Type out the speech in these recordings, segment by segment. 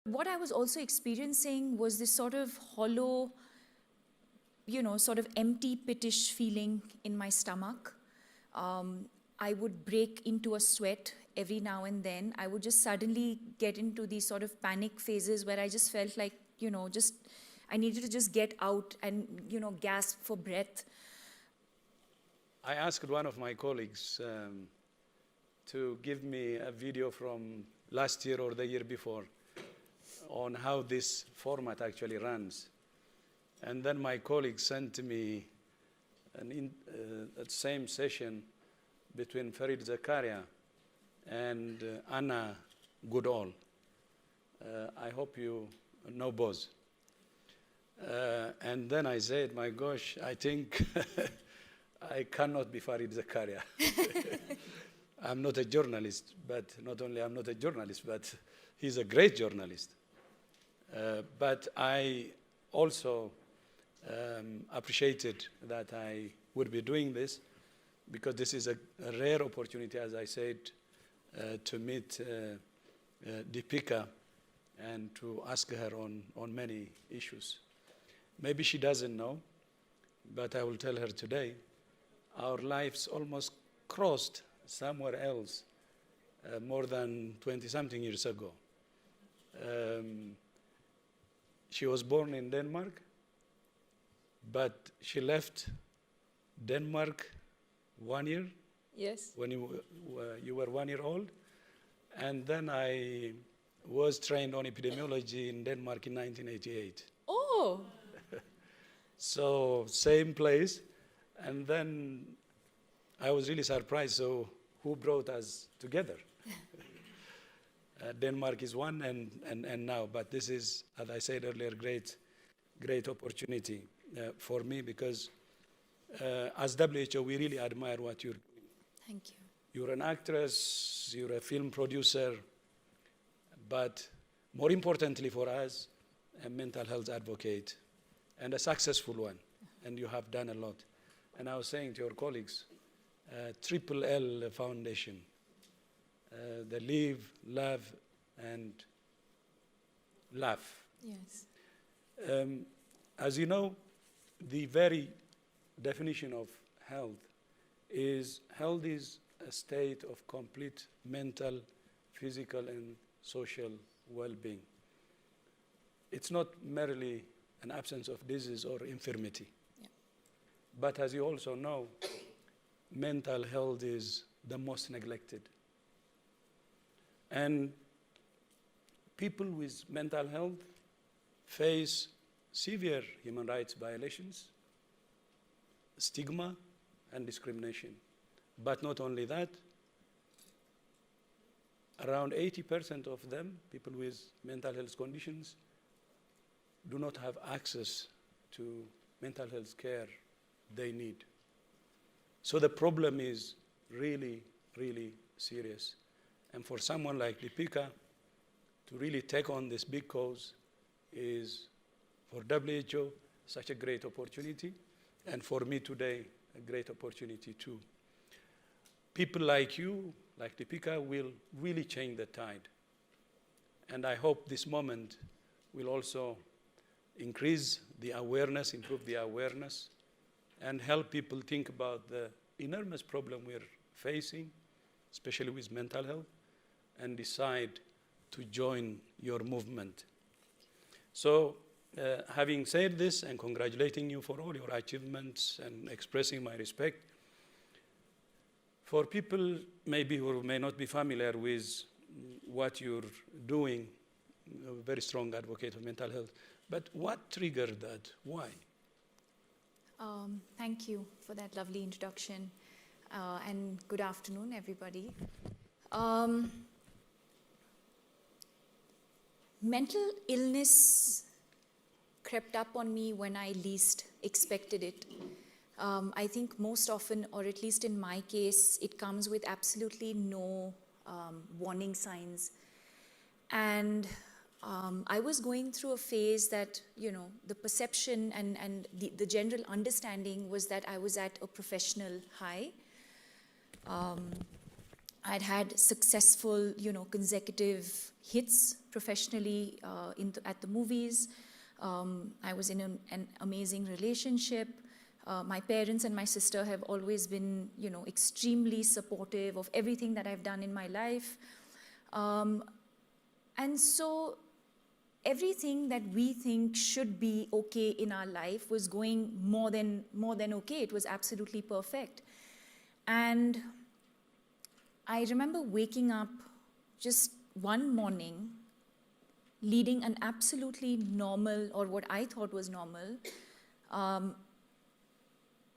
What I was also experiencing was this sort of hollow, sort of empty, pittish feeling in my stomach. I would break into a sweat every now and then. I would just suddenly get into these sort of panic phases where I just felt like, I needed to just get out and, gasp for breath. I asked one of my colleagues to give me a video from last year or the year before on how this format actually runs. And then my colleague sent me a same session between Farid Zakaria and Anna Goodall. I hope you know both. And then I said, my gosh, I think I cannot be Farid Zakaria. I'm not a journalist, but not only I'm not a journalist, but he's a great journalist. But I also appreciated that I would be doing this because this is a rare opportunity, as I said, to meet Deepika and to ask her on many issues. Maybe she doesn't know, but I will tell her today. Our lives almost crossed somewhere else more than 20-something years ago. She was born in Denmark, but she left Denmark 1 year. Yes. When you were 1 year old. And then I was trained on epidemiology in Denmark in 1988. Oh! So same place. And then I was really surprised. So who brought us together? Denmark is one and now. But this is, as I said earlier, great opportunity for me because as WHO, we really admire what you're doing. Thank you. You're an actress, you're a film producer, but more importantly for us, a mental health advocate and a successful one. And you have done a lot. And I was saying to your colleagues, Triple L Foundation, the Live, Love, and Laugh. Yes. As you know, the very definition of health is a state of complete mental, physical, and social well-being. It's not merely an absence of disease or infirmity. Yeah. But as you also know, mental health is the most neglected. And people with mental health face severe human rights violations, stigma, and discrimination. But not only that, around 80% of them, people with mental health conditions, do not have access to mental health care they need. So the problem is really, really serious. And for someone like Deepika to really take on this big cause is, for WHO, such a great opportunity, and for me today, a great opportunity too. People like you, like Deepika, will really change the tide. And I hope this moment will also increase the awareness, improve the awareness, and help people think about the enormous problem we're facing, especially with mental health, and decide to join your movement. So, having said this and congratulating you for all your achievements and expressing my respect, for people maybe who may not be familiar with what you're doing, a very strong advocate of mental health, but what triggered that? Why? Thank you for that lovely introduction, and good afternoon, everybody. Mental illness crept up on me when I least expected it. I think most often, or at least in my case, it comes with absolutely no warning signs. And I was going through a phase that, the perception and the general understanding was that I was at a professional high. I'd had successful, consecutive hits professionally at the movies. I was in an amazing relationship. My parents and my sister have always been, extremely supportive of everything that I've done in my life. And so everything that we think should be okay in our life was going more than okay. It was absolutely perfect. And I remember waking up just one morning, leading an absolutely normal, or what I thought was normal.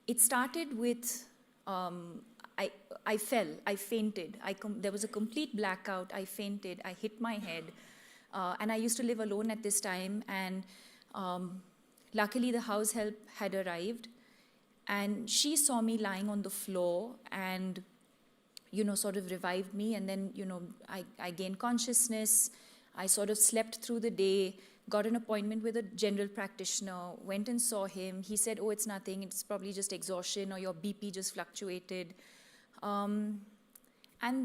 It started with, I fell, I fainted. There was a complete blackout, I fainted, I hit my head. And I used to live alone at this time, and luckily the house help had arrived. And she saw me lying on the floor and, sort of revived me. And then, I gained consciousness. I sort of slept through the day, got an appointment with a general practitioner, went and saw him. He said, oh, it's nothing. It's probably just exhaustion, or your BP just fluctuated. And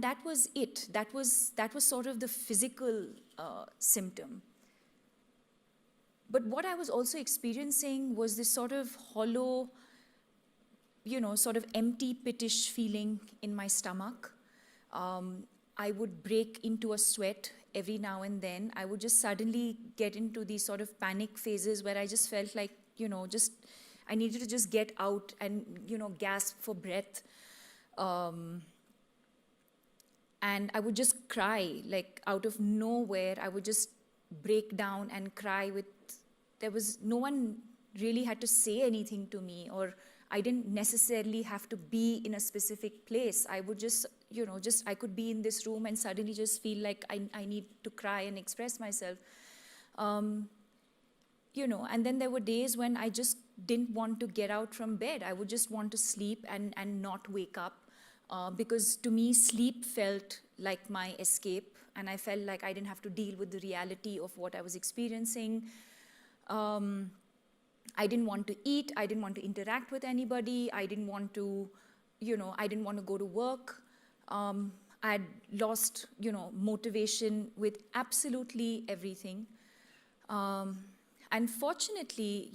that was it. That was sort of the physical symptom. But what I was also experiencing was this sort of hollow, sort of empty, pitish feeling in my stomach. I would break into a sweat every now and then. I would just suddenly get into these sort of panic phases where I just felt like, I needed to just get out and, gasp for breath. And I would just cry, like out of nowhere. I would just break down and cry no one really had to say anything to me, or I didn't necessarily have to be in a specific place. I would just, I could be in this room and suddenly just feel like I need to cry and express myself. And then there were days when I just didn't want to get out from bed. I would just want to sleep and not wake up. Because to me, sleep felt like my escape, and I felt like I didn't have to deal with the reality of what I was experiencing. I didn't want to eat. I didn't want to interact with anybody. I didn't want to, I didn't want to go to work. I had lost, motivation with absolutely everything. And fortunately,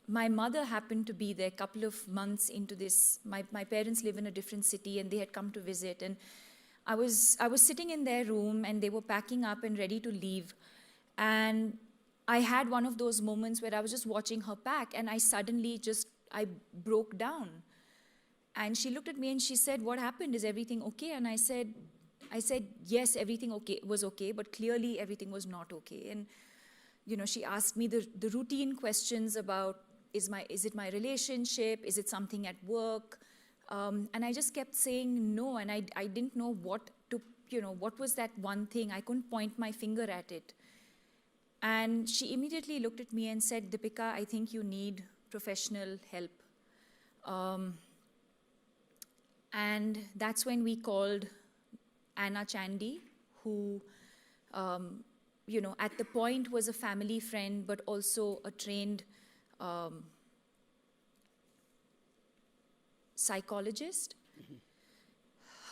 my mother happened to be there a couple of months into this. My parents live in a different city, and they had come to visit. And I was sitting in their room, and they were packing up and ready to leave. And I had one of those moments where I was just watching her pack, and I suddenly I broke down. And she looked at me and she said, what happened? Is everything okay? And I said, yes, everything was okay, but clearly everything was not okay. And, she asked me the routine questions about, is it my relationship? Is it something at work? And I just kept saying no, and I didn't know what was that one thing. I couldn't point my finger at it. And she immediately looked at me and said, Deepika, I think you need professional help. And that's when we called Anna Chandy, who, at the point was a family friend, but also a trained psychologist.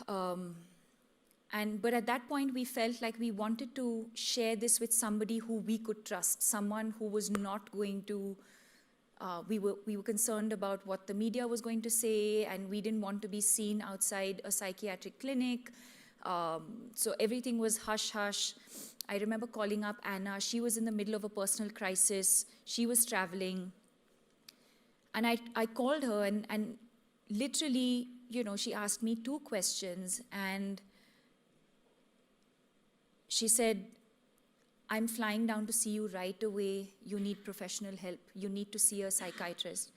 But at that point, we felt like we wanted to share this with somebody who we could trust, someone who was not going to, we were concerned about what the media was going to say, and we didn't want to be seen outside a psychiatric clinic. So everything was hush-hush. I remember calling up Anna. She was in the middle of a personal crisis. She was traveling. And I called her, and literally, she asked me 2 questions, and she said, I'm flying down to see you right away. You need professional help. You need to see a psychiatrist.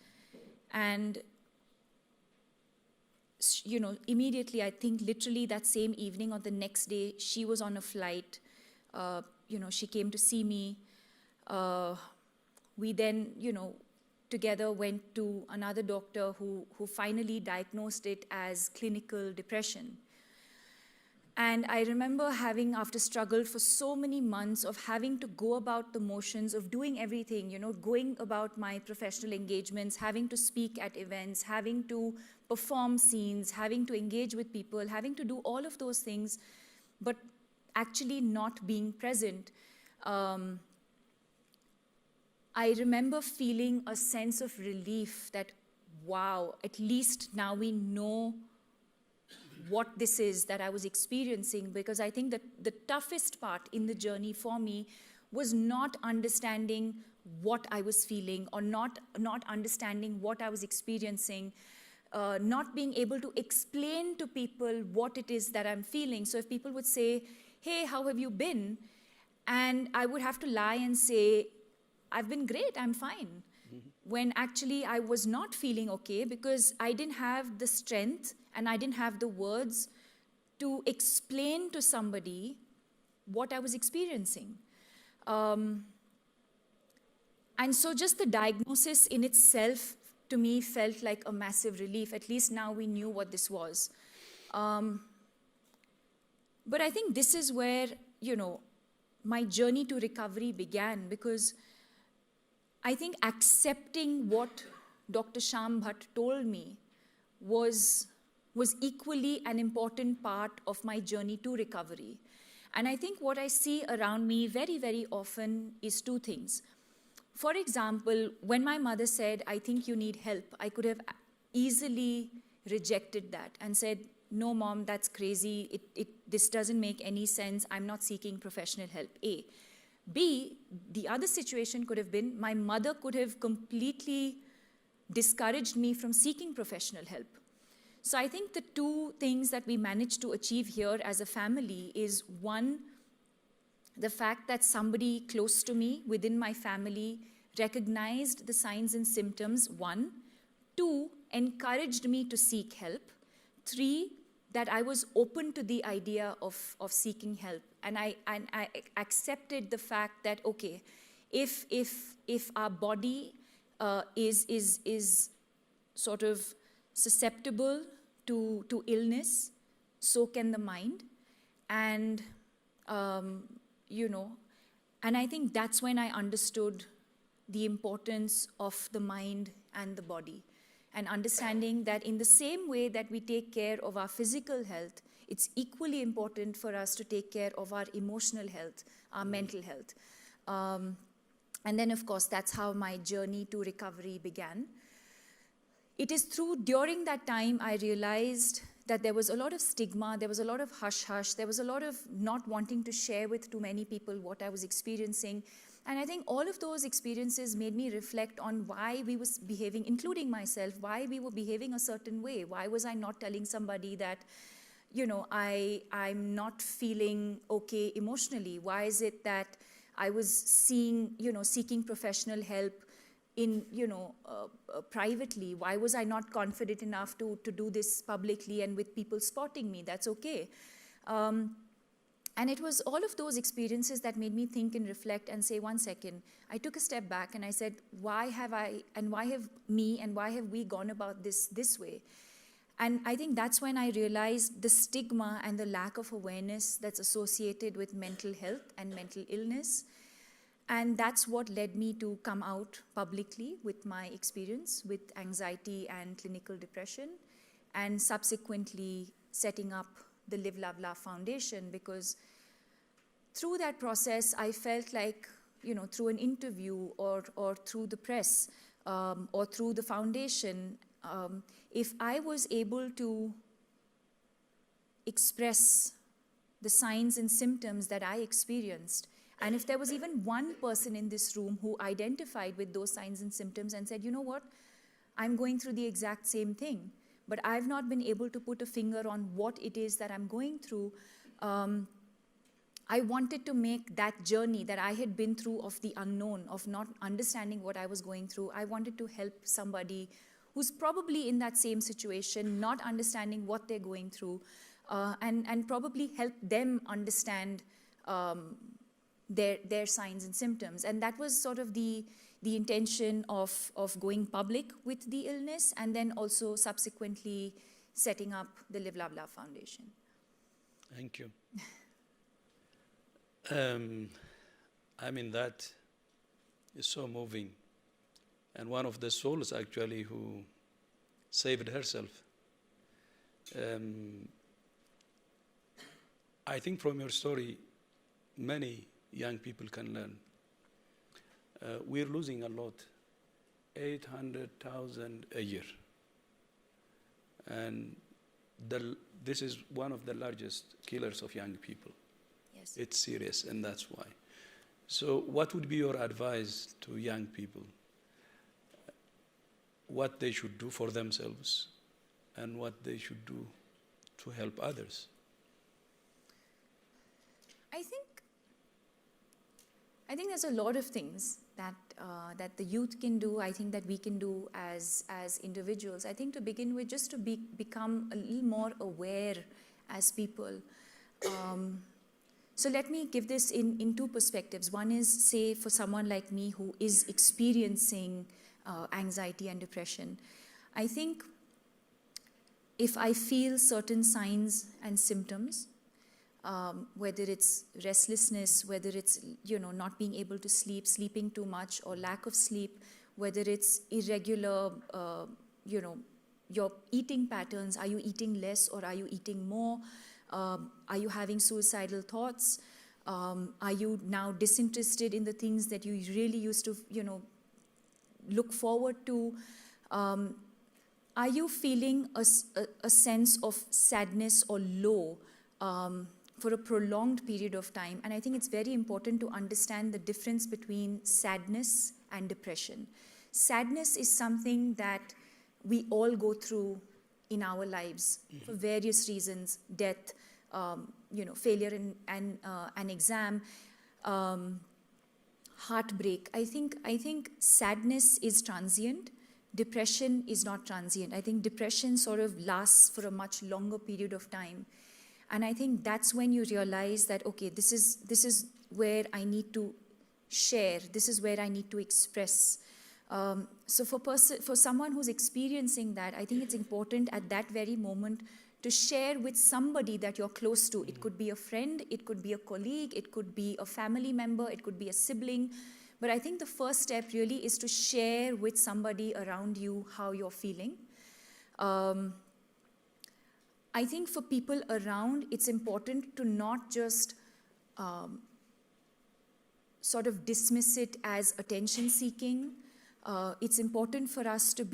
And, immediately, I think literally that same evening or the next day, she was on a flight. She came to see me. We then, together went to another doctor who finally diagnosed it as clinical depression. And I remember having, after struggle for so many months of having to go about the motions of doing everything, going about my professional engagements, having to speak at events, having to perform scenes, having to engage with people, having to do all of those things, but actually not being present. I remember feeling a sense of relief that, wow, at least now we know what this is that I was experiencing, because I think that the toughest part in the journey for me was not understanding what I was feeling, or not understanding what I was experiencing, not being able to explain to people what it is that I'm feeling. So if people would say, hey, how have you been? And I would have to lie and say, I've been great, I'm fine. When actually I was not feeling okay, because I didn't have the strength and I didn't have the words to explain to somebody what I was experiencing. And so just the diagnosis in itself, to me, felt like a massive relief. At least now we knew what this was. But I think this is where, my journey to recovery began, because I think accepting what Dr. Shyam Bhatt told me was equally an important part of my journey to recovery. And I think what I see around me very, very often is two things. For example, when my mother said, I think you need help, I could have easily rejected that and said, no, Mom, that's crazy. This doesn't make any sense. I'm not seeking professional help, A. B, the other situation could have been my mother could have completely discouraged me from seeking professional help. So I think the two things that we managed to achieve here as a family is, one, the fact that somebody close to me within my family recognized the signs and symptoms, one. Two, encouraged me to seek help. Three, that I was open to the idea of seeking help. And I accepted the fact that, okay, if our body is sort of susceptible to illness, so can the mind. And, and I think that's when I understood the importance of the mind and the body. And understanding that in the same way that we take care of our physical health, it's equally important for us to take care of our emotional health, our mental health. And then, of course, that's how my journey to recovery began. It is during that time, I realized that there was a lot of stigma, there was a lot of hush-hush, there was a lot of not wanting to share with too many people what I was experiencing. And I think all of those experiences made me reflect on why we was behaving, including myself, why we were behaving a certain way. Why was I not telling somebody that, I'm not feeling okay emotionally? Why is it that I was seeking professional help in, privately? Why was I not confident enough to do this publicly and with people spotting me? That's okay. And it was all of those experiences that made me think and reflect and say, one second, I took a step back and I said, why have we gone about this way? And I think that's when I realized the stigma and the lack of awareness that's associated with mental health and mental illness. And that's what led me to come out publicly with my experience with anxiety and clinical depression, and subsequently setting up the Live, Love, Laugh Foundation, because through that process, I felt like, through an interview or through the press or through the foundation, if I was able to express the signs and symptoms that I experienced, and if there was even one person in this room who identified with those signs and symptoms and said, you know what, I'm going through the exact same thing, but I've not been able to put a finger on what it is that I'm going through. I wanted to make that journey that I had been through of the unknown, of not understanding what I was going through. I wanted to help somebody who's probably in that same situation, not understanding what they're going through, and probably help them understand their signs and symptoms. And that was sort of the intention of going public with the illness, and then also subsequently setting up the Live, Love, Laugh Foundation. Thank you. I mean, that is so moving. And one of the souls actually who saved herself. I think from your story, many young people can learn. We're losing a lot, 800,000 a year. And this is one of the largest killers of young people. Yes. It's serious, and that's why. So what would be your advice to young people? What they should do for themselves and what they should do to help others? I think there's a lot of things that that the youth can do. I think that we can do as individuals. I think to begin with, just to become a little more aware as people. So let me give this in two perspectives. One is, say, for someone like me who is experiencing anxiety and depression. I think if I feel certain signs and symptoms, whether it's restlessness, whether it's not being able to sleep, sleeping too much, or lack of sleep, whether it's irregular, your eating patterns, are you eating less or are you eating more? Are you having suicidal thoughts? Are you now disinterested in the things that you really used to, look forward to? Are you feeling a sense of sadness or low for a prolonged period of time? And I think it's very important to understand the difference between sadness and depression. Sadness is something that we all go through in our lives for various reasons: death, failure in an exam, heartbreak. I think sadness is transient. Depression is not transient. I think depression sort of lasts for a much longer period of time. And I think that's when you realize that, okay, this is where I need to share. This is where I need to express. So for someone who's experiencing that, I think it's important at that very moment to share with somebody that you're close to. It could be a friend, it could be a colleague, it could be a family member, it could be a sibling. But I think the first step really is to share with somebody around you how you're feeling. I think for people around, it's important to not just sort of dismiss it as attention seeking. It's important for us to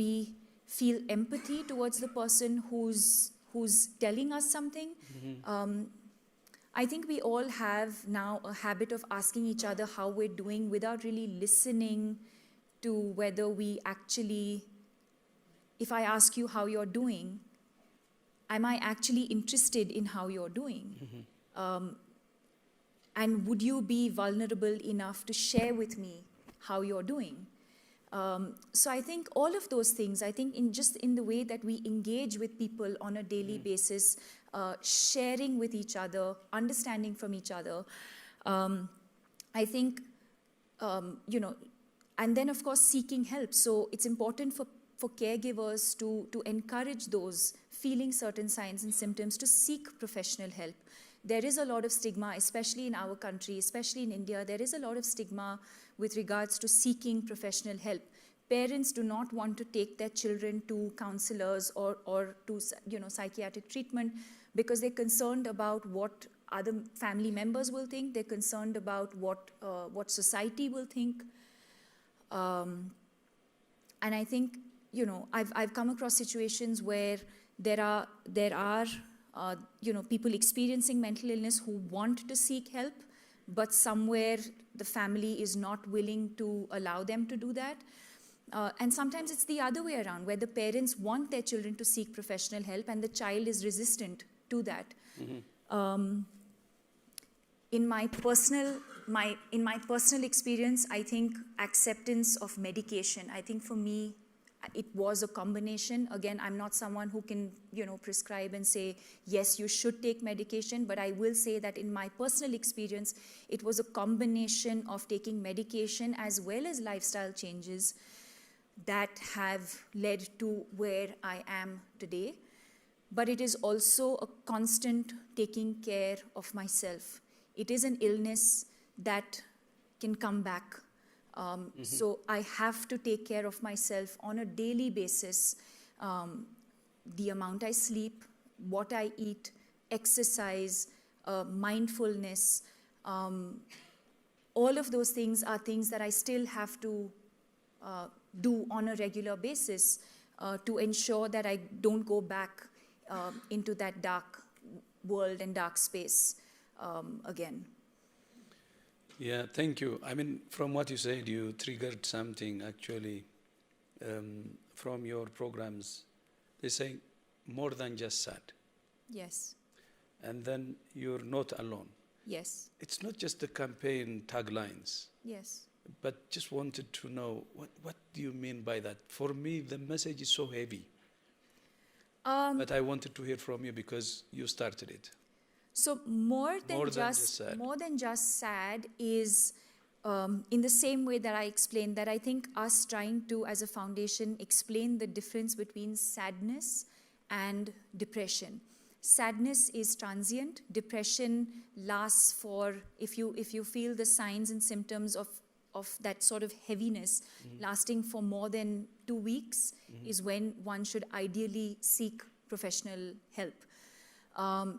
feel empathy towards the person who's telling us something. I think we all have now a habit of asking each other how we're doing without really listening to whether we actually, if I ask you how you're doing, am I actually interested in how you're doing? And would you be vulnerable enough to share with me how you're doing? So I think all of those things, I think in the way that we engage with people on a daily basis, sharing with each other, understanding from each other, I think, and then of course seeking help. So it's important for caregivers to encourage those feeling certain signs and symptoms to seek professional help. There is a lot of stigma, especially in our country, especially in India. There is a lot of stigma with regards to seeking professional help. Parents do not want to take their children to counselors or to psychiatric treatment because they're concerned about what other family members will think. They're concerned about what society will think. And I think I've come across situations where there are people experiencing mental illness who want to seek help, but somewhere the family is not willing to allow them to do that. And sometimes it's the other way around, where the parents want their children to seek professional help and the child is resistant to that. In my personal experience, I think acceptance of medication, I think for me, it was a combination. Again, I'm not someone who can, prescribe and say, yes, you should take medication, but I will say that in my personal experience, it was a combination of taking medication as well as lifestyle changes that have led to where I am today. but it is also a constant taking care of myself. It is an illness that can come back. So I have to take care of myself on a daily basis. The amount I sleep, what I eat, exercise, mindfulness, all of those things are things that I still have to do on a regular basis to ensure that I don't go back into that dark world and dark space again. Yeah, thank you. I mean, from what you said, you triggered something actually from your programs. They say more than just sad. Yes, And then you're not alone. yes, It's not just the campaign taglines, yes. but just wanted to know what do you mean by that? For me, the message is so heavy. But I wanted to hear from you because you started it. So more than just sad is in the same way that I explained that I think us trying to, as a foundation, explain the difference between sadness and depression. Sadness is transient. Depression lasts for, if you feel the signs and symptoms of that sort of heaviness lasting for more than 2 weeks is when one should ideally seek professional help.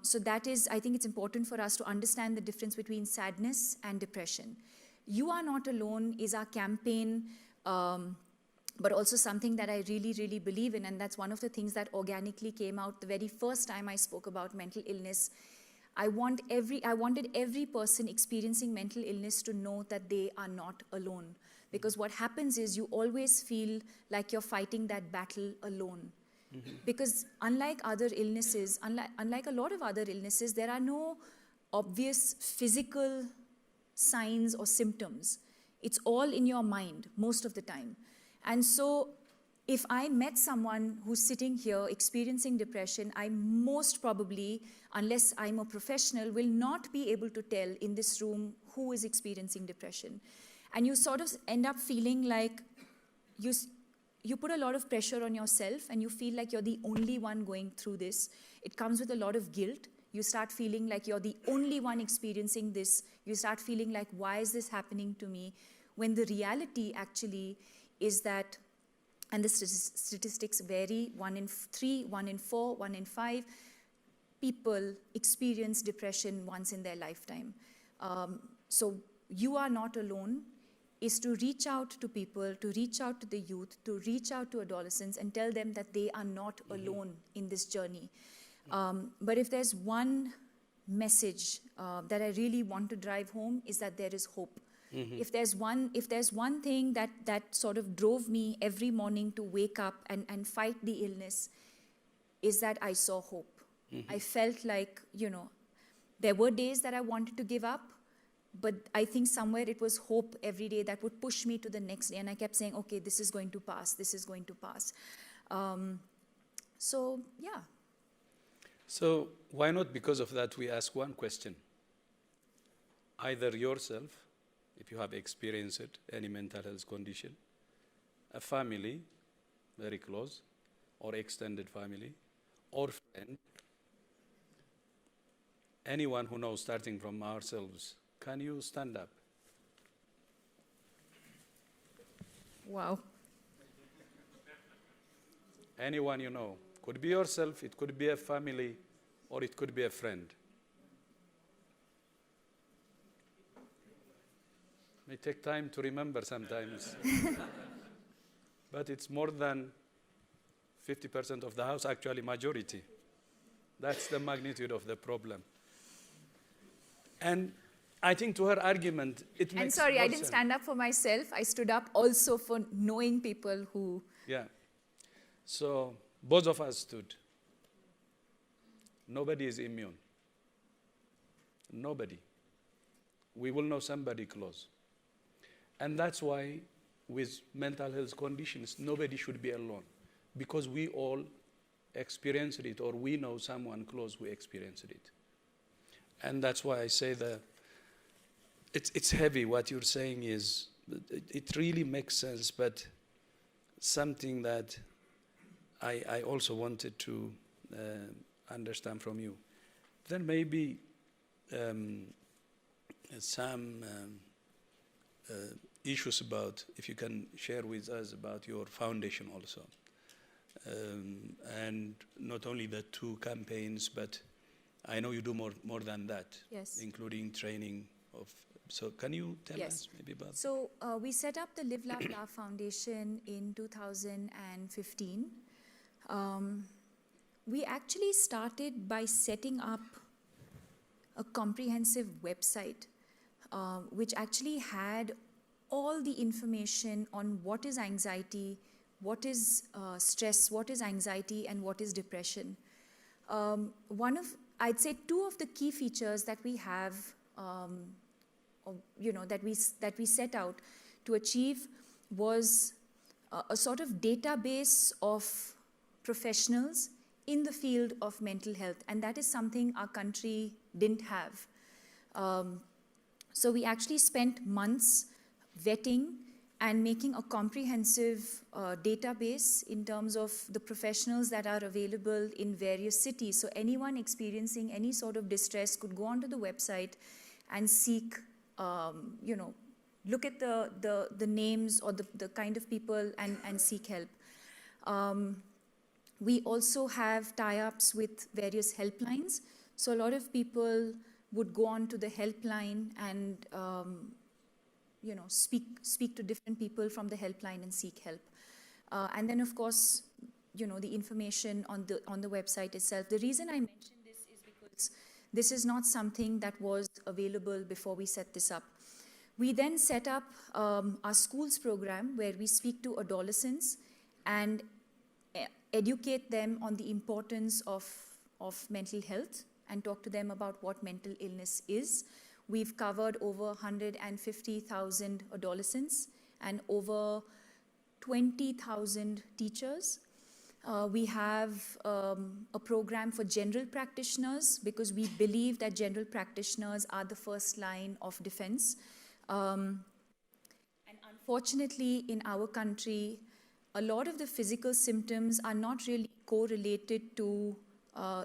So that is, I think it's important for us to understand the difference between sadness and depression. You Are Not Alone is our campaign, but also something that I really, really believe in, and that's one of the things that organically came out the very first time I spoke about mental illness. I wanted every person experiencing mental illness to know that they are not alone. Because what happens is you always feel like you're fighting that battle alone. Because unlike other illnesses, unlike a lot of other illnesses, there are no obvious physical signs or symptoms. It's all in your mind most of the time. And so if I met someone who's sitting here experiencing depression, I most probably, unless I'm a professional, will not be able to tell in this room who is experiencing depression. And you sort of end up feeling like you put a lot of pressure on yourself and you feel like you're the only one going through this. It comes with a lot of guilt. You start feeling like you're the only one experiencing this. You start feeling like, why is this happening to me? When the reality actually is that, and the statistics vary, 1 in 3, 1 in 4, 1 in 5 people experience depression once in their lifetime. So You Are Not Alone is to reach out to people, to reach out to the youth, to reach out to adolescents and tell them that they are not alone in this journey. But if there's one message that I really want to drive home is that there is hope. If there's one thing that sort of drove me every morning to wake up and fight the illness, is that I saw hope. I felt like, there were days that I wanted to give up, but I think somewhere it was hope every day that would push me to the next day. And I kept saying, okay, this is going to pass, this is going to pass. So, yeah. So why not, because of that, we ask one question. Either yourself, if you have experienced it, any mental health condition, a family, very close, or extended family, or friend, anyone who knows, starting from ourselves. Can you stand up? Wow. Anyone you know. Could be yourself, it could be a family, or it could be a friend. May take time to remember sometimes. But it's more than 50% of the house, actually majority. That's the magnitude of the problem. And I think to her argument, it makes And sorry, I more didn't sense. stand up for myself. I stood up also for knowing people who... Yeah. So both of us stood. Nobody is immune. Nobody. We will know somebody close. And that's why with mental health conditions, nobody should be alone. Because we all experienced it, or we know someone close who experienced it. And that's why I say that it's heavy. What you're saying is, it really makes sense, but something that I also wanted to understand from you. Then maybe some issues about, if you can share with us about your foundation also. And not only the 2 campaigns, but I know you do more than that, Yes. including training of. So can you tell Yes. us maybe about? So we set up the Live, Laugh, Laugh Foundation in 2015. We actually started by setting up a comprehensive website, which actually had all the information on what is anxiety, what is stress, what is anxiety, and what is depression. I'd say 2 of the key features that we have, that we set out to achieve was a sort of database of professionals in the field of mental health, and that is something our country didn't have. So we actually spent months vetting and making a comprehensive database in terms of the professionals that are available in various cities. So anyone experiencing any sort of distress could go onto the website and seek, look at the names or the kind of people and seek help. We also have tie-ups with various helplines. So a lot of people would go on to the helpline and speak to different people from the helpline and seek help. And then, of course, the information on the website itself. The reason I mention this is because this is not something that was available before we set this up. We then set up our schools program where we speak to adolescents and educate them on the importance of mental health and talk to them about what mental illness is. We've covered over 150,000 adolescents and over 20,000 teachers. We have a program for general practitioners because we believe that general practitioners are the first line of defense. And unfortunately, in our country, a lot of the physical symptoms are not really correlated to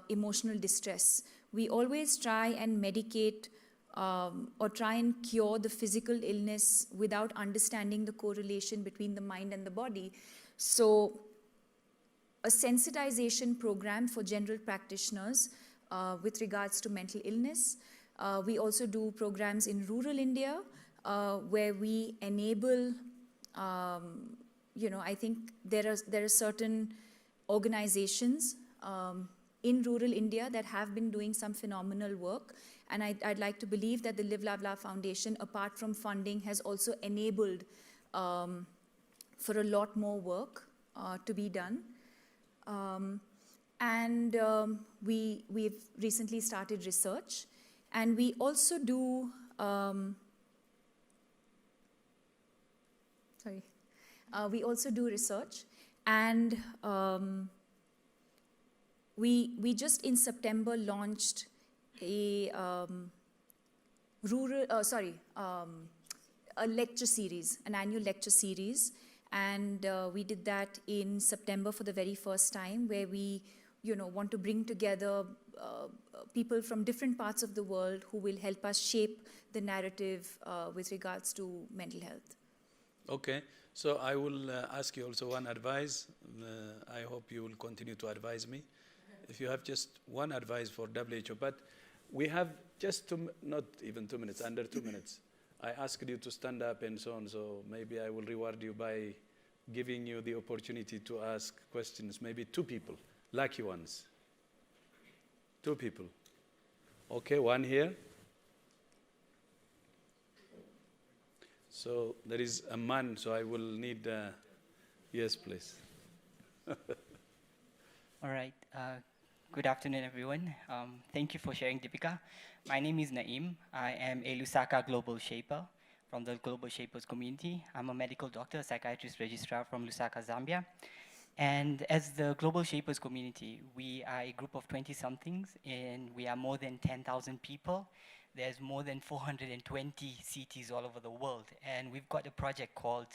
emotional distress. We always try and medicate or try and cure the physical illness without understanding the correlation between the mind and the body. So a sensitization program for general practitioners with regards to mental illness. We also do programs in rural India where we enable, I think there are certain organizations in rural India that have been doing some phenomenal work. And I'd like to believe that the Live, Laugh, Laugh Foundation, apart from funding, has also enabled for a lot more work to be done. We've recently started research. And we also do, we also do research. And we just in September launched a lecture series, an annual lecture series. And we did that in September for the very first time, where we, want to bring together people from different parts of the world who will help us shape the narrative with regards to mental health. Okay, so I will ask you also one advice. I hope you will continue to advise me. If you have just one advice for WHO, but we have just not even 2 minutes, under 2 minutes. I asked you to stand up and so on, so maybe I will reward you by giving you the opportunity to ask questions, maybe 2 people, lucky ones. 2 people. Okay, one here. So there is a man, so I will need, yes, please. All right. Good afternoon, everyone. Thank you for sharing, Deepika. My name is Naeem. I am a Lusaka Global Shaper from the Global Shapers community. I'm a medical doctor, psychiatrist registrar from Lusaka, Zambia. And as the Global Shapers community, we are a group of 20-somethings, and we are more than 10,000 people. There's more than 420 cities all over the world. And we've got a project called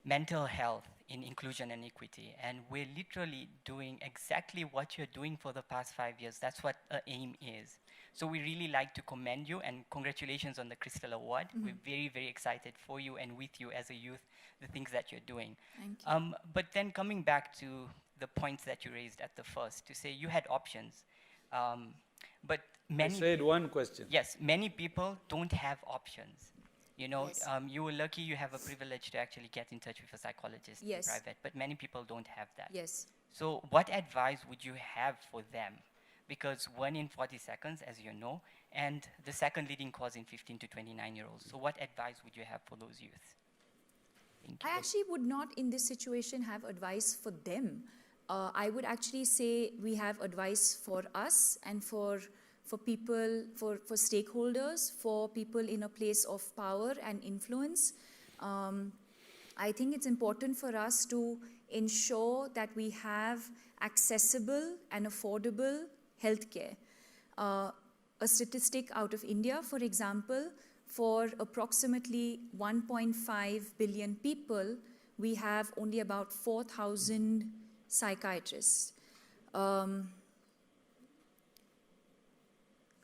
mental health in inclusion and equity. And we're literally doing exactly what you're doing for the past 5 years. That's what AIM is. So we really like to commend you, and congratulations on the Crystal Award. We're very, very excited for you and with you as a youth, the things that you're doing. Thank you. But then coming back to the points that you raised at the first, to say you had options, but I many said one question. yes, many people don't have options. You know, Yes. you were lucky, you have a privilege to actually get in touch with a psychologist Yes. in private, but many people don't have that. Yes. So what advice would you have for them? Because 1 in 40 seconds, as you know, and the second leading cause in 15 to 29-year-olds. So what advice would you have for those youth? Thank you. I actually would not, in this situation, have advice for them. I would actually say we have advice for us and for people, for stakeholders, for people in a place of power and influence. I think it's important for us to ensure that we have accessible and affordable healthcare. A statistic out of India, for example, for approximately 1.5 billion people, we have only about 4,000 psychiatrists.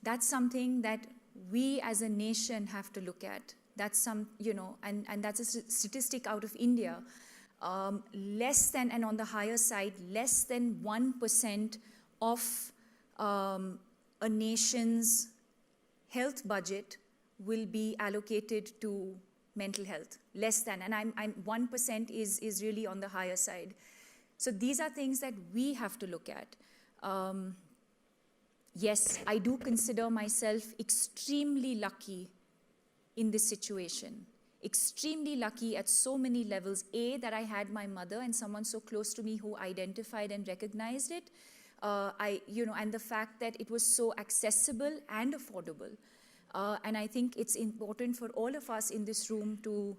That's something that we as a nation have to look at. That's and that's a statistic out of India. Less than, and on the higher side, less than 1% of a nation's health budget will be allocated to mental health. Less than, and 1% is really on the higher side. So these are things that we have to look at. Yes, I do consider myself extremely lucky in this situation. Extremely lucky at so many levels. A, that I had my mother and someone so close to me who identified and recognized it. And the fact that it was so accessible and affordable. And I think it's important for all of us in this room to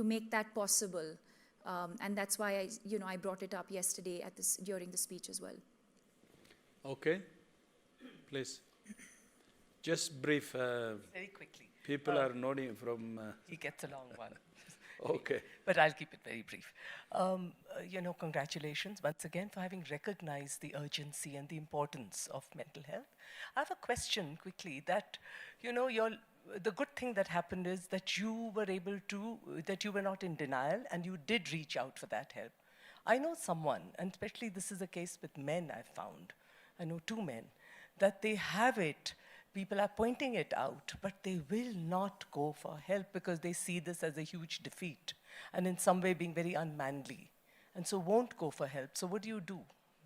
make that possible. And that's why I brought it up yesterday during the speech as well. Okay, please. Just brief. Very quickly. People are nodding from. He gets a long one. Okay. But I'll keep it very brief. Congratulations once again for having recognized the urgency and the importance of mental health. I have a question quickly that, the good thing that happened is that you were not in denial and you did reach out for that help. I know someone, and especially this is a case with men I've found, I know 2 men, that they have it, people are pointing it out, but they will not go for help because they see this as a huge defeat and in some way being very unmanly, and so won't go for help. So what do you do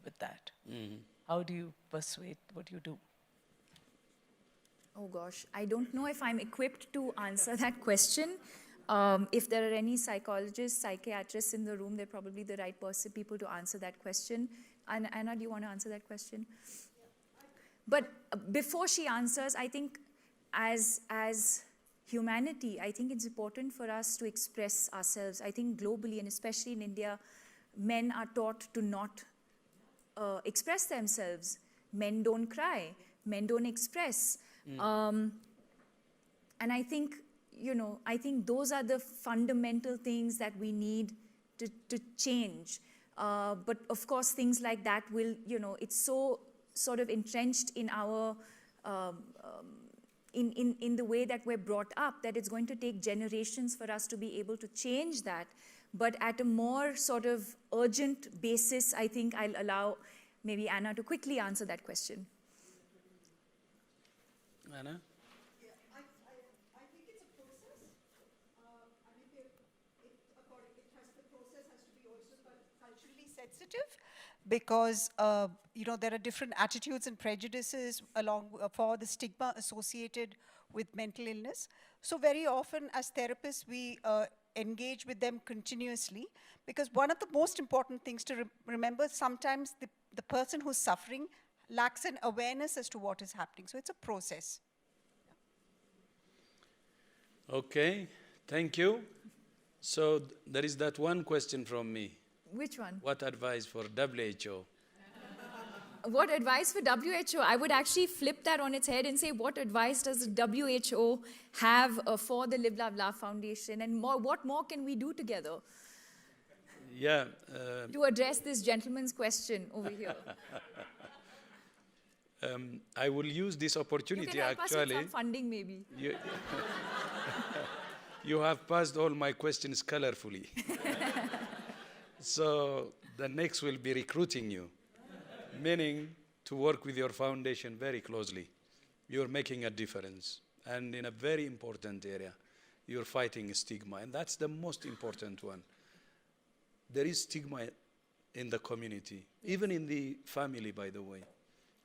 with that? Mm-hmm. How do you persuade? What do you do? Oh gosh, I don't know if I'm equipped to answer that question. If there are any psychologists, psychiatrists in the room, they're probably the right people to answer that question. Anna, do you want to answer that question? But before she answers, I think as humanity, I think it's important for us to express ourselves. I think globally, and especially in India, men are taught to not express themselves. Men don't cry. Men don't express. And I think, those are the fundamental things that we need to change. But of course, things like that will, it's so sort of entrenched in our, in the way that we're brought up, that it's going to take generations for us to be able to change that. But at a more sort of urgent basis, I think I'll allow maybe Anna to quickly answer that question. Anna? Yeah, I think it's a process. And the process has to be also culturally sensitive, because there are different attitudes and prejudices for the stigma associated with mental illness. So very often as therapists, we engage with them continuously, because one of the most important things to remember, sometimes the person who's suffering lacks an awareness as to what is happening. So it's a process. Okay, thank you. So there is that one question from me. Which one? What advice for WHO? What advice for WHO? I would actually flip that on its head and say, what advice does the WHO have for the Live, Love, Laugh Foundation? And what more can we do together Yeah, to address this gentleman's question over here? I will use this You opportunity can help us with actually. some funding, maybe. You, you have passed all my questions colorfully. So the next will be recruiting you, meaning to work with your foundation very closely. You're making a difference, and in a very important area. You're fighting stigma, and that's the most important one. There is stigma in the community, even in the family, by the way.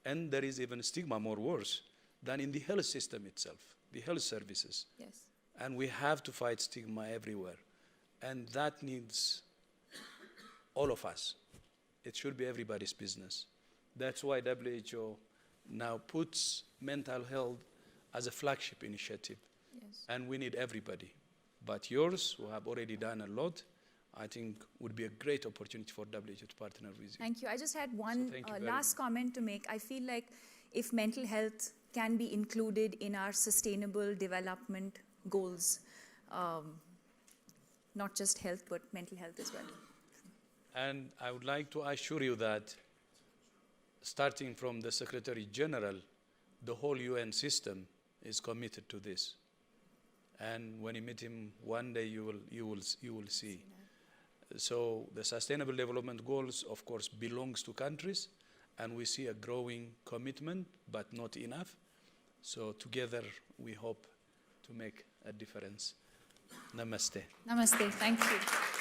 And there is even stigma more worse than in the health system itself, the health services. Yes. And we have to fight stigma everywhere. And that needs all of us. It should be everybody's business. That's why WHO now puts mental health as a flagship initiative. Yes. And we need everybody. But yours, who have already done a lot, I think would be a great opportunity for WHO to partner with you. Thank you. I just had one thank you very last comment to make. I feel like if mental health can be included in our sustainable development goals, not just health, but mental health as well. And I would like to assure you that starting from the Secretary General, the whole UN system is committed to this. And when you meet him one day, you will see. So the Sustainable Development Goals, of course, belongs to countries, and we see a growing commitment, but not enough. So together, we hope to make a difference. Namaste. Namaste. Thank you.